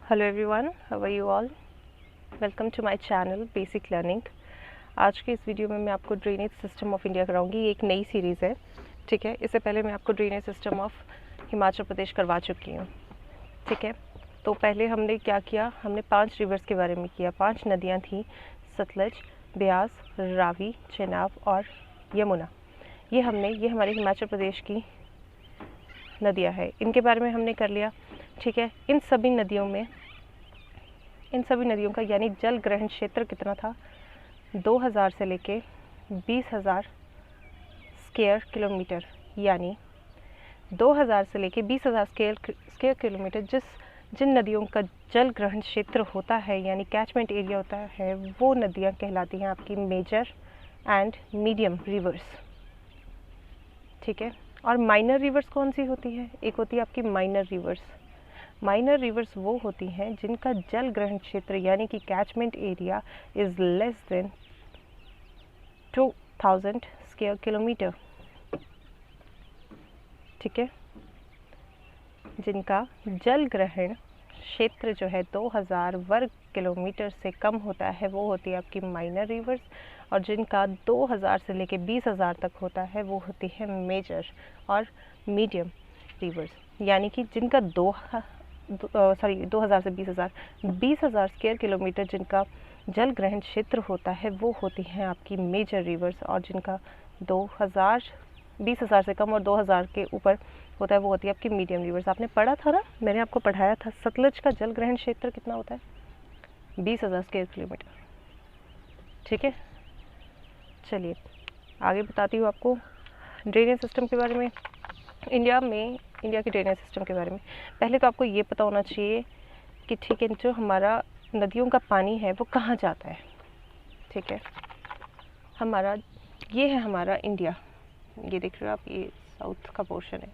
Hello everyone, how are you all. Welcome to my channel basic learning. आज के इस video में मैं आपको ड्रेनेज सिस्टम ऑफ इंडिया कराऊंगी। ये एक नई सीरीज़ है, ठीक है। इससे पहले मैं आपको drainage system of Himachal Pradesh करवा चुकी हूँ, ठीक है। तो पहले हमने क्या किया, हमने 5 रिवर्स के बारे में किया। 5 नदियाँ थी, सतलज, ब्यास, रावी, चेनाब और यमुना। ये हमारे हिमाचल प्रदेश की नदियाँ हैं, इनके बारे में हमने कर लिया, ठीक है। इन सभी नदियों का यानी जल ग्रहण क्षेत्र कितना था, 2000 से लेके 20,000 स्क्वायर किलोमीटर। यानी 2000 से लेके 20,000 स्क्वायर किलोमीटर जिन नदियों का जल ग्रहण क्षेत्र होता है यानी कैचमेंट एरिया होता है, वो नदियाँ कहलाती हैं आपकी मेजर एंड मीडियम रिवर्स, ठीक है। और माइनर रिवर्स कौन सी होती है? एक होती है आपकी माइनर रिवर्स। माइनर रिवर्स वो होती हैं जिनका जल ग्रहण क्षेत्र यानी कि catchment area is less than 2000 square kilometre, ठीक है। जिनका जल ग्रहण क्षेत्र जो है 2000 वर्ग किलोमीटर से कम होता है, वो होती है आपकी माइनर रिवर्स। और जिनका 2000 से लेके 20,000 तक होता है, वो होती है मेजर और मीडियम रिवर्स। यानी कि जिनका 2000 से 20,000 स्क्वायर किलोमीटर जिनका जल ग्रहण क्षेत्र होता है, वो होती हैं आपकी मेजर रिवर्स। और जिनका 20,000 से कम और 2000 के ऊपर होता है, वो होती है आपकी मीडियम रिवर्स। आपने पढ़ा था ना, मैंने आपको पढ़ाया था, सतलज का जल ग्रहण क्षेत्र कितना होता है, 20,000 स्क्वायर किलोमीटर, ठीक है। चलिए आगे बताती हूँ आपको ड्रेनेज सिस्टम के बारे में, इंडिया के ड्रेनेज सिस्टम के बारे में। पहले तो आपको ये पता होना चाहिए कि ठीक है, जो हमारा नदियों का पानी है वो कहाँ जाता है, ठीक है। ये है हमारा इंडिया, ये देख रहे हो आप, ये साउथ का पोर्शन है,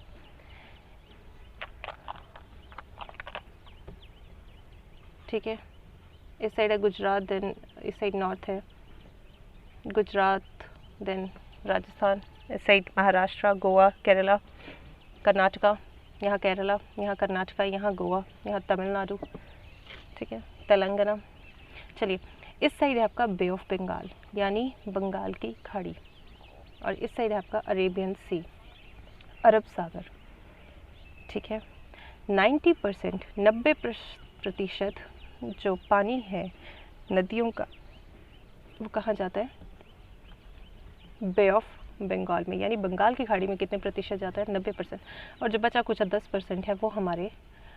ठीक है। इस साइड है गुजरात, देन इस साइड नॉर्थ है गुजरात, देन राजस्थान, इस साइड महाराष्ट्र, गोवा, केरला, कर्नाटका, यहाँ केरला, यहाँ कर्नाटका, यहाँ गोवा, यहाँ तमिलनाडु, ठीक है, तेलंगाना। चलिए, इस साइड है आपका बे ऑफ बंगाल यानी बंगाल की खाड़ी, और इस साइड है आपका अरेबियन सी, अरब सागर, ठीक है। 90% जो पानी है नदियों का, वो कहाँ जाता है, बे ऑफ बंगाल में। यानी बंगाल की खाड़ी में कितने प्रतिशत जाता है, 90%। और जो बचा कुछ 10% है, वो हमारे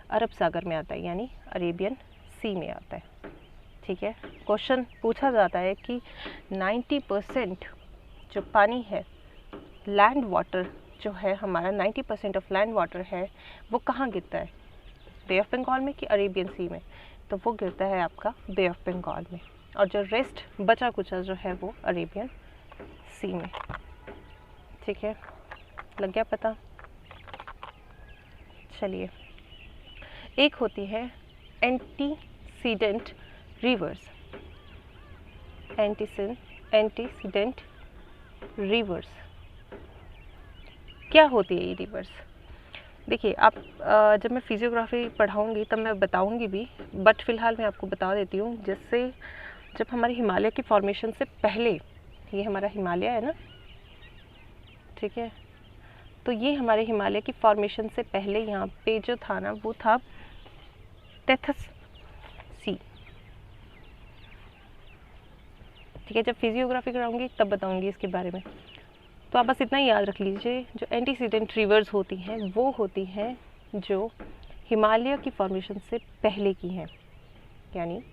अरब सागर में आता है यानी अरेबियन सी में आता है, ठीक है। क्वेश्चन पूछा जाता है कि 90% जो पानी है, लैंड वाटर जो है हमारा, 90% ऑफ लैंड वाटर है, वो कहाँ गिरता है, बे ऑफ बंगाल में कि अरेबियन सी में? तो वो गिरता है आपका बे ऑफ बंगाल में। और जो रेस्ट बचा कुचा जो है, वो अरेबियन सी में, ठीक है। लग गया पता? चलिए, एक होती है एंटीसीडेंट रिवर्स। एंटीसीडेंट रिवर्स क्या होती है ये रिवर्स? देखिए आप, जब मैं फिजियोग्राफी पढ़ाऊंगी तब मैं बताऊंगी भी, बट फिलहाल मैं आपको बता देती हूँ। जैसे जब हमारे हिमालय की फॉर्मेशन से पहले, ये हमारा हिमालय है ना, ठीक है, तो ये हमारे हिमालय की फॉर्मेशन से पहले यहाँ पे जो था ना, वो था टेथस सी, ठीक है। जब फिजियोग्राफी कराऊंगी तब बताऊंगी इसके बारे में। तो आप बस इतना ही याद रख लीजिए, जो एंटीसीडेंट रिवर्स होती हैं वो होती हैं जो हिमालय की फॉर्मेशन से पहले की हैं। यानी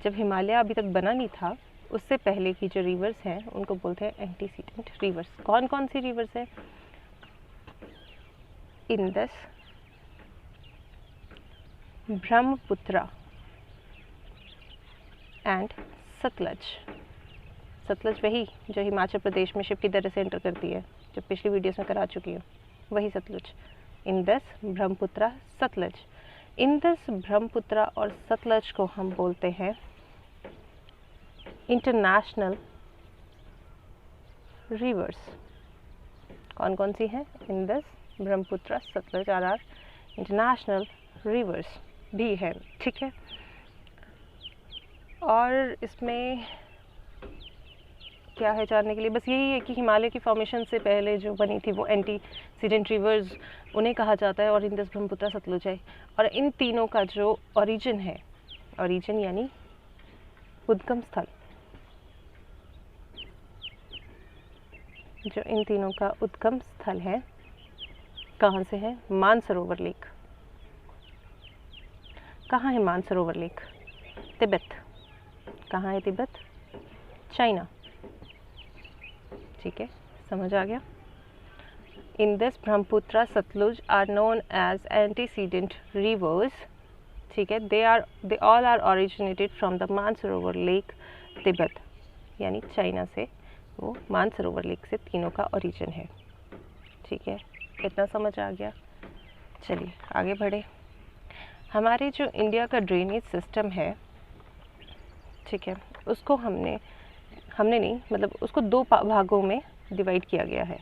जब हिमालय अभी तक बना नहीं था, उससे पहले की जो रिवर्स हैं उनको बोलते हैं एंटीसीडेंट रिवर्स। कौन कौन सी रिवर्स है? Indus, Brahmaputra and Sutlej. सतलज वही जो हिमाचल प्रदेश में शिप की दर से एंटर करती है, जो पिछली वीडियोस में करा चुकी हूँ, वही सतलज। इंदस, ब्रह्मपुत्रा, सतलज। इंदस, ब्रह्मपुत्रा और सतलज को हम बोलते हैं इंटरनेशनल रिवर्स। कौन कौन सी हैं? Indus, Brahmaputra, Sutlej are international rivers, भी है, ठीक है। और इसमें क्या है जानने के लिए, बस यही है कि हिमालय की फॉर्मेशन से पहले जो बनी थी वो एंटीसीडेंट रिवर्स उन्हें कहा जाता है, और इंदस, ब्रह्मपुत्र, सतलुज है। और इन तीनों का जो ओरिजिन है, ओरिजिन यानी उद्गम स्थल, जो इन तीनों का उद्गम स्थल है कहाँ से है? मानसरोवर लेक। कहाँ है मानसरोवर लेक? तिब्बत। कहाँ है तिब्बत? चाइना, ठीक है, समझ आ गया। Indus, Brahmaputra, Sutlej are known as antecedent rivers, ठीक है। They all are originated from the Mansarovar lake, Tibet, यानी चाइना से वो मानसरोवर लेक से तीनों का ओरिजिन है, ठीक है। इतना समझ आ गया। चलिए आगे बढ़े। हमारे जो इंडिया का ड्रेनेज सिस्टम है, ठीक है, उसको हमने नहीं, मतलब उसको दो भागों में डिवाइड किया गया है,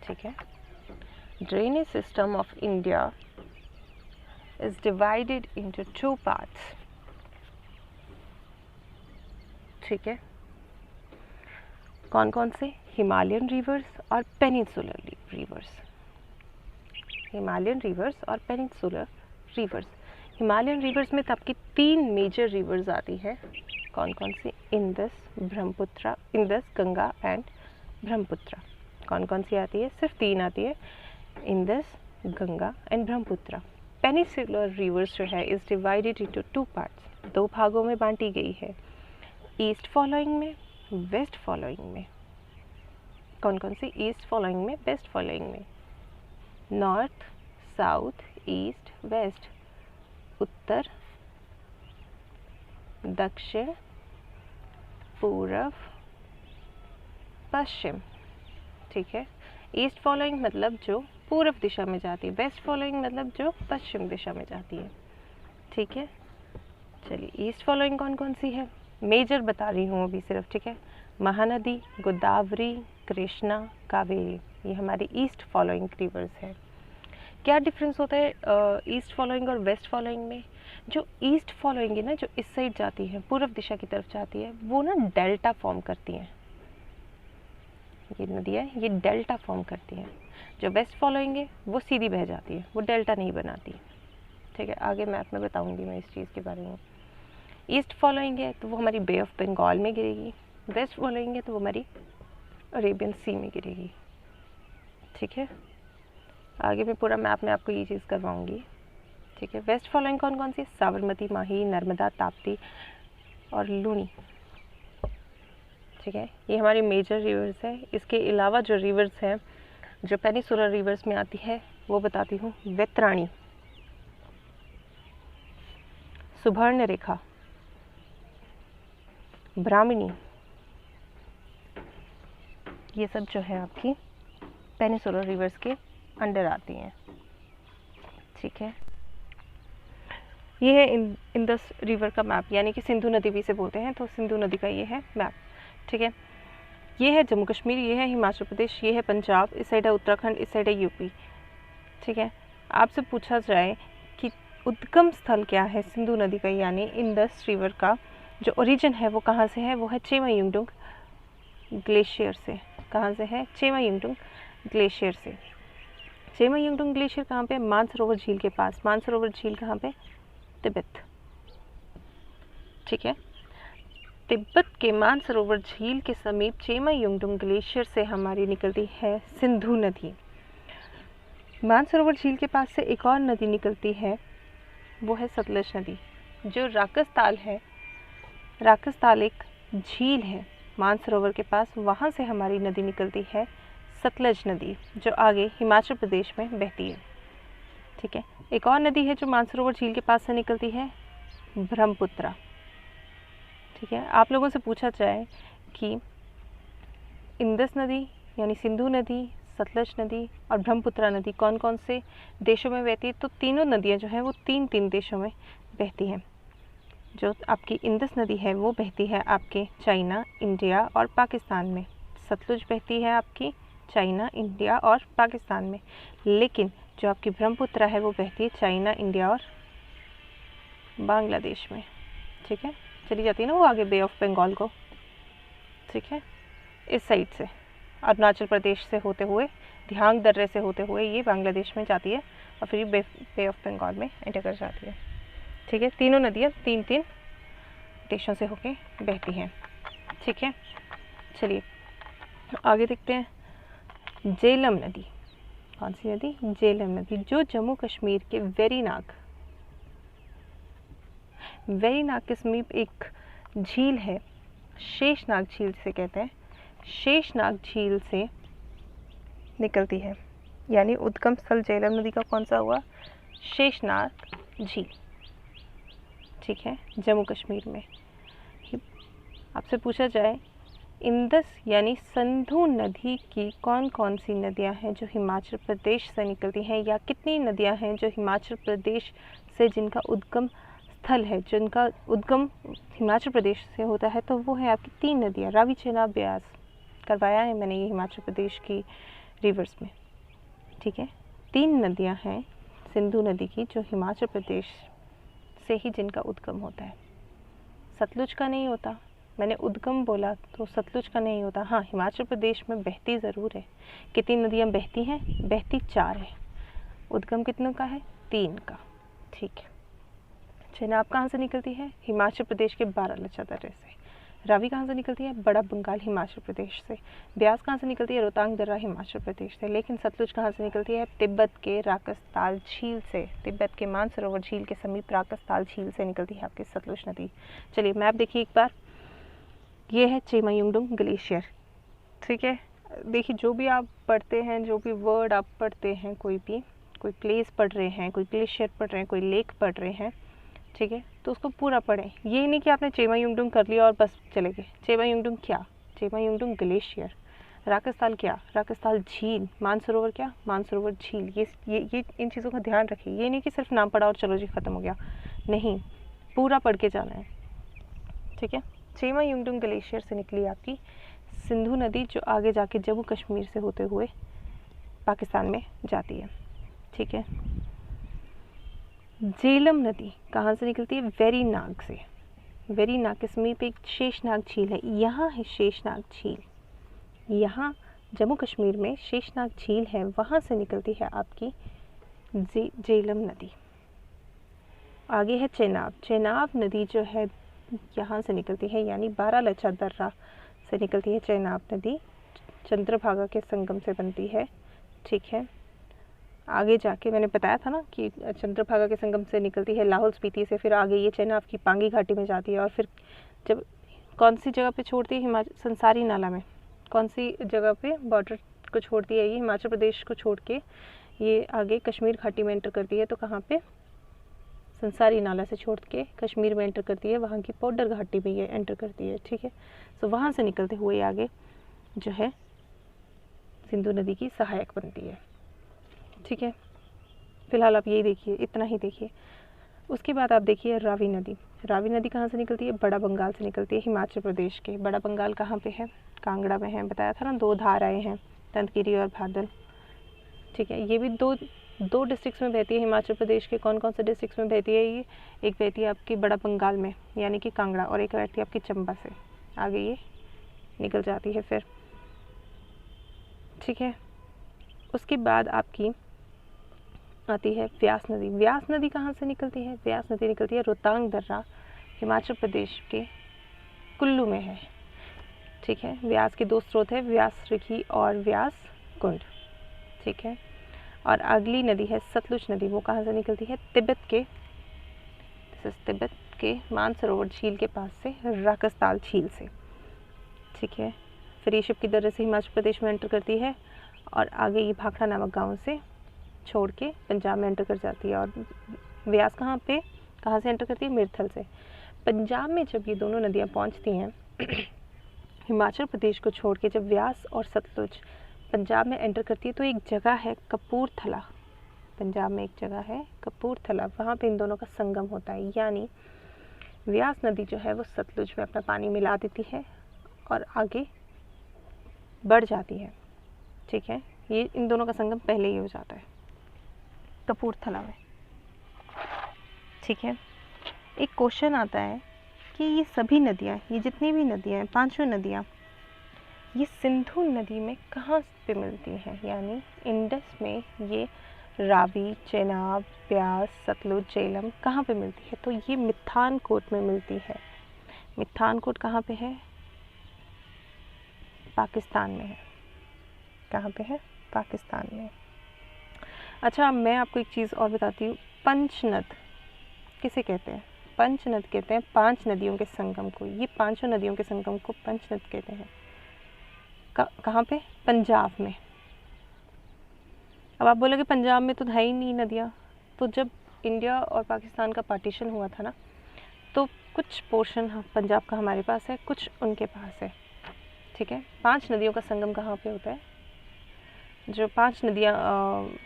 ठीक है। Drainage system of India is divided into 2 parts, ठीक है। कौन कौन से? हिमालयन रिवर्स और पेनिनसुलर रिवर्स। हिमालयन रिवर्स और पेनिनसुलर रिवर्स। हिमालयन रिवर्स में तब की 3 मेजर रिवर्स आती है। कौन कौन सी? Indus, Brahmaputra, Indus, Ganga and Brahmaputra. कौन कौन सी आती है? सिर्फ 3 आती है, Indus, Ganga and Brahmaputra. Peninsular rivers जो है इज डिवाइडेड इनटू 2 पार्ट्स, 2 भागों में बांटी गई है, ईस्ट फॉलोइंग में, वेस्ट फॉलोइंग में। कौन कौन सी? ईस्ट फॉलोइंग में, वेस्ट फॉलोइंग में। नॉर्थ, साउथ, ईस्ट, वेस्ट, उत्तर, दक्षिण, पूर्व, पश्चिम, ठीक है। ईस्ट फॉलोइंग मतलब जो पूर्व दिशा में जाती है, वेस्ट फॉलोइंग मतलब जो पश्चिम दिशा में जाती है, ठीक है। चलिए ईस्ट फॉलोइंग कौन कौन सी है? मेजर बता रही हूँ अभी सिर्फ, ठीक है। महानदी, गोदावरी, कृष्णा, कावेरी, ये हमारी ईस्ट फॉलोइंग रिवर्स है। क्या डिफरेंस होता है ईस्ट फॉलोइंग और वेस्ट फॉलोइंग में? जो ईस्ट फॉलोइंग है ना, जो इस साइड जाती है, पूर्व दिशा की तरफ जाती है, वो ना डेल्टा फॉर्म करती हैं। ये नदियाँ ये डेल्टा फॉर्म करती हैं। जो वेस्ट फॉलोइंग है वो सीधी बह जाती है, वो डेल्टा नहीं बनाती, ठीक है। आगे मैप में बताऊंगी मैं इस चीज़ के बारे में। ईस्ट फॉलोइंग है तो वो हमारी बे ऑफ बंगाल में गिरेगी, वेस्ट फॉलोइंग है तो वो हमारी अरेबियन सी में गिरेगी, ठीक है। आगे मैं पूरा मैप में आपको ये चीज़ करवाऊंगी, ठीक है। वेस्ट फॉलोइंग कौन कौन सी? साबरमती, माही, नर्मदा, ताप्ती और लूनी, ठीक है। ये हमारी मेजर रिवर्स है। इसके अलावा जो रिवर्स हैं जो पेनिनसुलर रिवर्स में आती है वो बताती हूँ। वैतराणी, सुवर्णरेखा, ब्राह्मणी, ये सब जो है आपकी पेनिनसुलर रिवर्स के अंडर आती हैं, ठीक है। ये है इंदस रिवर का मैप, यानी कि सिंधु नदी भी से बोलते हैं, तो सिंधु नदी का ये है मैप, ठीक है। ये है जम्मू कश्मीर, ये है हिमाचल प्रदेश, ये है पंजाब, इस साइड है उत्तराखंड, इस साइड है यूपी, ठीक है। आपसे पूछा जाए कि उद्गम स्थल क्या है सिंधु नदी का, यानी इंदस रिवर का जो ओरिजिन है वो कहाँ से है? वो है चेमायुंगडुंग ग्लेशियर से। कहाँ से है? चेमायुंगडुंग ग्लेशियर से। चेमायुंगडुंग ग्लेशियर कहाँ पे? मानसरोवर झील के पास। मानसरोवर झील कहाँ पे? तिब्बत, ठीक है। तिब्बत के मानसरोवर झील के समीप चेमायुंगडुंग ग्लेशियर से हमारी निकलती है सिंधु नदी। मानसरोवर झील के पास से एक और नदी निकलती है, वो है सतलज नदी। जो राकस है, राकस ताल एक झील है मानसरोवर के पास, वहाँ से हमारी नदी निकलती है सतलज नदी, जो आगे हिमाचल प्रदेश में बहती है, ठीक है। एक और नदी है जो मानसरोवर झील के पास से निकलती है, ब्रह्मपुत्र, ठीक है। आप लोगों से पूछा जाए कि इंदस नदी यानी सिंधु नदी, सतलज नदी और ब्रह्मपुत्र नदी कौन कौन से देशों में बहती है, तो तीनों नदियां जो हैं वो 3 देशों में बहती हैं। जो आपकी इंदस नदी है वो बहती है आपके चाइना, इंडिया और पाकिस्तान में। सतलुज बहती है आपकी चाइना, इंडिया और पाकिस्तान में। लेकिन जो आपकी ब्रह्मपुत्र है वो बहती है चाइना, इंडिया और बांग्लादेश में। ठीक है, चली जाती है ना वो आगे बे ऑफ बंगाल को। ठीक है, इस साइड से अरुणाचल प्रदेश से होते हुए, धियांग दर्रे से होते हुए ये बांग्लादेश में जाती है और फिर बे ऑफ बंगाल में एंटर कर जाती है। ठीक है, तीनों नदियाँ तीन तीन देशों से होके बहती हैं। ठीक है, चलिए आगे देखते हैं। झेलम नदी, कौन सी नदी? झेलम नदी, जो जम्मू कश्मीर के वेरीनाग के समीप एक झील है, शेषनाग झील से कहते हैं, शेषनाग झील से निकलती है। यानी उद्गम स्थल झेलम नदी का कौन सा हुआ? शेषनाग झील। ठीक है, जम्मू कश्मीर में। आपसे पूछा जाए इंदस यानी सिंधु नदी की कौन कौन सी नदियां हैं जो हिमाचल प्रदेश से निकलती हैं, या कितनी नदियां हैं जो हिमाचल प्रदेश से जिनका उद्गम स्थल है, जिनका उद्गम हिमाचल प्रदेश से होता है, तो वो है आपकी 3 नदियां, रावी, चेनाब, ब्यास। करवाया है मैंने ये हिमाचल प्रदेश की रिवर्स में। ठीक है, 3 नदियां हैं सिंधु नदी की जो हिमाचल प्रदेश से ही जिनका उद्गम होता है। सतलुज का नहीं होता, मैंने उद्गम बोला तो सतलुज का नहीं होता। हाँ, हिमाचल प्रदेश में बहती ज़रूर है। कितनी नदियाँ बहती हैं? बहती 4 है। उद्गम कितनों का है? 3 का। ठीक है, चेनाब कहाँ से निकलती है? हिमाचल प्रदेश के बारालाचा दर्रे से। रावी कहाँ से निकलती है? बड़ा बंगाल, हिमाचल प्रदेश से। ब्यास कहाँ से निकलती है? रोहतांग दर्रा, हिमाचल प्रदेश से। लेकिन सतलुज कहाँ से निकलती है? तिब्बत के राकसताल झील से। तिब्बत के मानसरोवर झील के समीप राकसताल झील से निकलती है आपकी सतलुज नदी। चलिए मैप देखिए एक बार। ये है चेमायुंगडुंग ग्लेशियर। ठीक है, देखिए जो भी आप पढ़ते हैं, जो भी वर्ड आप पढ़ते हैं, कोई प्लेस पढ़ रहे हैं, कोई ग्लेशियर पढ़ रहे हैं, कोई लेक पढ़ रहे हैं, ठीक है, तो उसको पूरा पढ़ें। ये नहीं कि आपने चेमायुंगडुंग कर लिया और बस चले गए। चेमायुंगडुंग क्या? चेमायुंगडुंग ग्लेशियर। राकसताल क्या? राकसताल झील। मानसरोवर क्या? मानसरोवर झील। ये इन चीज़ों का ध्यान रखिए। ये नहीं कि सिर्फ नाम पढ़ा और चलो जी ख़त्म हो गया, नहीं, पूरा पढ़ के जाना है। ठीक है, चेमायुंगडुंग ग्लेशियर से निकली आपकी सिंधु नदी, जो आगे जाके जम्मू कश्मीर से होते हुए पाकिस्तान में जाती है। ठीक है, झेलम नदी कहाँ से निकलती है? वेरीनाग से। वेरीनाग के समीप एक शेषनाग झील है, यहाँ है शेषनाग झील। यहाँ जम्मू कश्मीर में शेषनाग झील है, वहाँ से निकलती है आपकी झेलम नदी। आगे है चेनाब। चेनाब नदी जो है यहाँ से निकलती है, यानी बारालाचा दर्रा से निकलती है चेनाब नदी, चंद्रभागा के संगम से बनती है। ठीक है, आगे जाके मैंने बताया था ना कि चंद्रभागा के संगम से निकलती है लाहौल स्पीति से, फिर आगे ये चेनाब की पांगी घाटी में जाती है, और फिर जब कौन सी जगह पे छोड़ती है? हिमाचल संसारी नाला में। कौन सी जगह पे बॉर्डर को छोड़ती है? ये हिमाचल प्रदेश को छोड़ के ये आगे कश्मीर घाटी में एंटर करती है। तो कहाँ पे? संसारी नाला से छोड़ के कश्मीर में एंटर करती है, वहाँ की पौडर घाटी में ये एंटर करती है। ठीक है, तो वहाँ से निकलते हुए आगे जो है सिंधु नदी की सहायक बनती है। ठीक है, फिलहाल आप यही देखिए, इतना ही देखिए। उसके बाद आप देखिए रावी नदी। रावी नदी कहाँ से निकलती है? बड़ा बंगाल से निकलती है, हिमाचल प्रदेश के। बड़ा बंगाल कहाँ पे है? कांगड़ा में है, बताया था ना, 2 धाराएँ हैं, तंतगिरी और भादल। ठीक है, ये भी दो डिस्ट्रिक्ट्स में बहती है हिमाचल प्रदेश के। कौन कौन से डिस्ट्रिक्ट्स में बहती है ये? एक बहती है आपकी बड़ा बंगाल में, यानी कि कांगड़ा, और एक बहती है आपकी चंबा से। आगे ये निकल जाती है फिर। ठीक है, उसके बाद आपकी आती है व्यास नदी। व्यास नदी कहाँ से निकलती है? व्यास नदी निकलती है रोहतांग दर्रा, हिमाचल प्रदेश के कुल्लू में है। ठीक है, व्यास के 2 स्रोत है, व्यास रिखी और व्यास कुंड। ठीक है, और अगली नदी है सतलुज नदी। वो कहाँ से निकलती है? तिब्बत के मानसरोवर झील के पास से, राकसताल झील से। ठीक है, फिर ऋषभ की दर्रे से हिमाचल प्रदेश में एंटर करती है, और आगे ये भाखड़ा नामक गांव से छोड़ के पंजाब में एंटर कर जाती है। और व्यास कहाँ से एंटर करती है? मिर्थल से। पंजाब में जब ये दोनों नदियाँ पहुँचती हैं हिमाचल प्रदेश को छोड़ के, जब व्यास और सतलुज पंजाब में एंटर करती है, तो एक जगह है कपूरथला। पंजाब में एक जगह है कपूरथला, वहाँ पे इन दोनों का संगम होता है। यानी व्यास नदी जो है वो सतलुज में अपना पानी मिला देती है और आगे बढ़ जाती है। ठीक है, ये इन दोनों का संगम पहले ही हो जाता है। कपूरथला में। ठीक है, एक क्वेश्चन आता है कि ये सभी नदियाँ, ये जितनी भी नदियाँ हैं, पांचों नदियाँ, ये सिंधु नदी में कहाँ पे मिलती हैं? यानी इंडस में ये रावी, चेनाब, ब्यास, सतलुज, झेलम कहाँ पे मिलती है? तो ये मिठानकोट में मिलती है। मिठानकोट कहाँ पे है? पाकिस्तान में है। कहाँ पे है? पाकिस्तान में। अच्छा, मैं आपको एक चीज़ और बताती हूँ, पंचनद किसे कहते हैं? पंचनद कहते हैं 5 नदियों के संगम को। ये पांचों नदियों के संगम को पंचनद कहते हैं। कहाँ पे? पंजाब में। अब आप बोलोगे पंजाब में तो है ही नहीं नदियाँ। तो जब इंडिया और पाकिस्तान का पार्टीशन हुआ था ना, तो कुछ पोर्शन पंजाब का हमारे पास है, कुछ उनके पास है। ठीक है, 5 नदियों का संगम कहाँ पे होता है? जो 5 नदियाँ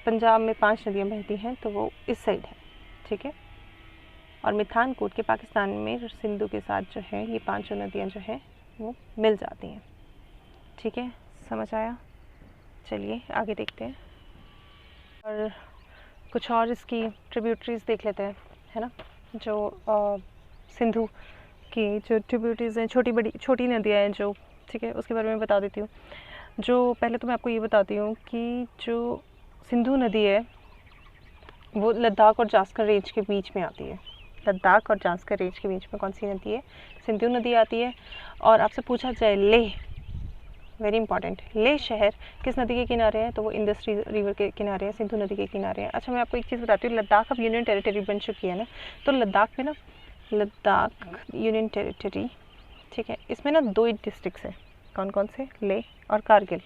पंजाब में 5 नदियाँ बहती हैं, तो वो इस साइड है। ठीक है, और मिठानकोट के पाकिस्तान में सिंधु के साथ जो है ये पांचों नदियाँ जो हैं वो मिल जाती हैं। ठीक है, समझ आया? चलिए आगे देखते हैं और कुछ और इसकी ट्रिब्यूटरीज देख लेते हैं, है ना। जो सिंधु की जो ट्रिब्यूटरीज हैं, छोटी नदियाँ हैं जो, ठीक है, उसके बारे में बता देती हूँ। जो पहले तो मैं आपको ये बताती हूँ कि जो सिंधु नदी है वो लद्दाख और जास्कर रेंज के बीच में आती है। लद्दाख और जास्कर रेंज के बीच में कौन सी नदी है? सिंधु नदी आती है। और आपसे पूछा जाए लेह, वेरी इंपॉर्टेंट, लेह शहर किस नदी के किनारे है? तो वो इंडस रिवर के किनारे है, सिंधु नदी के किनारे है। अच्छा, मैं आपको एक चीज़ बताती हूँ, लद्दाख अब यूनियन टेरिटरी बन चुकी है ना, तो लद्दाख में ना, लद्दाख यूनियन टेरिटरी, ठीक है, इसमें ना 2 डिस्ट्रिक्ट्स हैं। कौन कौन से? लेह और Kargil.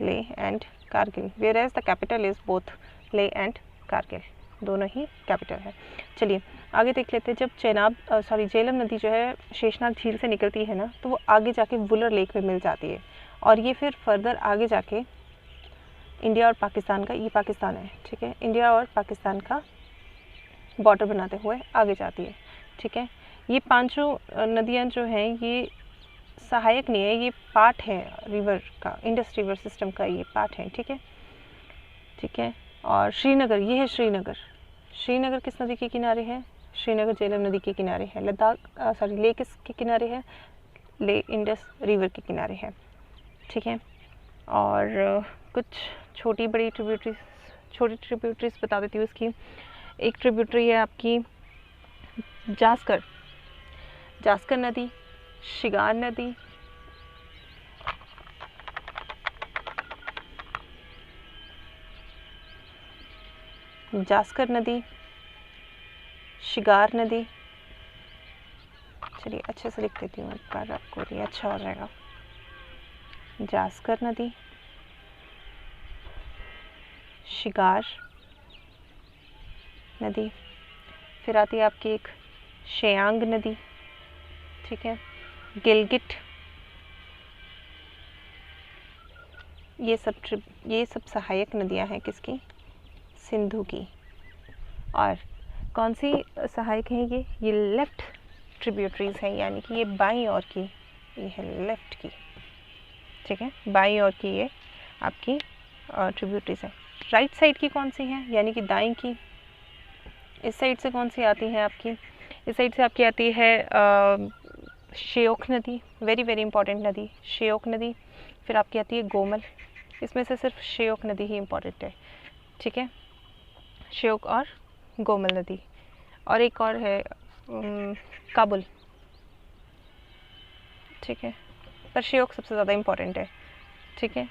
Leh and Kargil, whereas the capital is both Leh and Kargil, दोनों ही कैपिटल है। चलिए आगे देख लेते हैं। जब झेलम नदी जो है शेषनाग झील से निकलती है ना, तो वो आगे जाके वुलर लेक में मिल जाती है, और ये फिर फर्दर आगे जाके इंडिया और पाकिस्तान का, ये पाकिस्तान है, ठीक है, इंडिया और पाकिस्तान का बॉर्डर बनाते हुए आगे जाती है। ठीक है, ये पांचों नदियाँ जो हैं ये सहायक नहीं है, ये पार्ट है रिवर का, इंडस रिवर सिस्टम का ये पार्ट है। ठीक है, ठीक है। और श्रीनगर, ये है श्रीनगर। श्रीनगर किस नदी के किनारे है? श्रीनगर झेलम नदी के किनारे है। लेह किसके किनारे है? लेह इंडस रिवर के किनारे है। ठीक है, और कुछ छोटी ट्रिब्यूटरीज बता देती हूँ इसकी। एक ट्रिब्यूटरी है आपकी जास्कर नदी, शिगार नदी, जास्कर नदी, शिगार नदी, चलिए अच्छे से लिख देती हूँ एक बार, आपको ये अच्छा हो जाएगा। जास्कर नदी, शिगार नदी, फिर आती है आपकी एक शेयांग नदी, ठीक है, गिलगिट, ये सब सहायक नदियां हैं किसकी? सिंधु की। और कौन सी सहायक है? ये लेफ्ट ट्रिब्यूटरीज हैं, यानी कि ये बाईं ओर की, ये है लेफ्ट की, ठीक है, बाईं ओर की ये आपकी ट्रिब्यूटरीज है। राइट साइड की कौन सी है? यानी कि दाईं की, इस साइड से कौन सी आती है आपकी? इस साइड से आपकी आती है श्योक नदी, वेरी वेरी इंपॉर्टेंट नदी, श्योक नदी। फिर आपकी आती है गोमल, इसमें से सिर्फ श्योक नदी ही इंपॉर्टेंट है, ठीक है, श्योक और गोमल नदी। और एक और है काबुल, ठीक है, पर श्योक सबसे ज़्यादा इंपॉर्टेंट है, ठीक है।